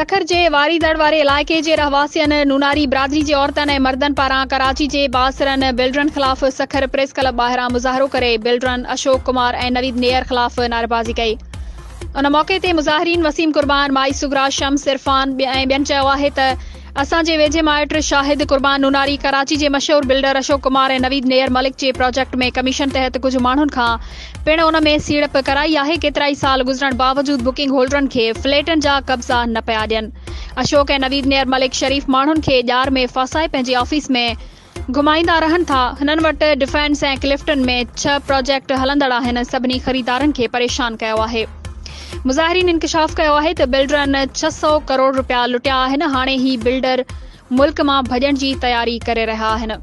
सखर जे वारीदड़ वारे इलाइक़े जे रहवासियनि नूनारी बिरादरी जे औरतनि ऐं मर्दनि पारां कराची जे बासरनि बिल्डरनि ख़िलाफ़ सखर प्रेस क्लब ॿाहिरां मुज़ाहिरो करे बिल्डरनि अशोक कुमार ऐं नवीद नेयर ख़िलाफ़ नारेबाज़ी कई। उन मौक़े ते मुज़ाहिरीन वसीम कुर्बान, माई सुगरा, शम्स इरफान ऐं ॿियनि चयो आहे त असांजे वेझे माइट शाहिद कुर्बान नूनारी कराची जे मशहूर बिल्डर अशोक कुमार ऐं नवीद नेयर मलिक जे प्रोजेक्ट में कमीशन तहत कुछ माण्हुनि खां पिण उन में सीड़प कराई आहे। केतिरा ई साल गुज़रण बावजूद बुकिंग होल्डरनि खे फ्लैटनि जा कब्ज़ा न पिया ॾियनि। अशोक ऐं नवीद नेयर मलिक शरीफ़ माण्हुनि खे ॼार में फासाए पंहिंजे ऑफिस में घुमाईंदा रहनि था। हिननि वटि डिफेंस ऐं क्लिफ्टन में 6 प्रोजेक्ट हलंदड़ आहिनि। सभिनी ख़रीदारनि खे परेशान कयो आहे। मुज़ाहिरीन इंकशाफ़ कयो आहे त बिल्डरनि 600 करोड़ रुपया लुटिया आहिनि। हाणे ही बिल्डर मुल्क मां भॼण जी तयारी करे रहिया आहिनि।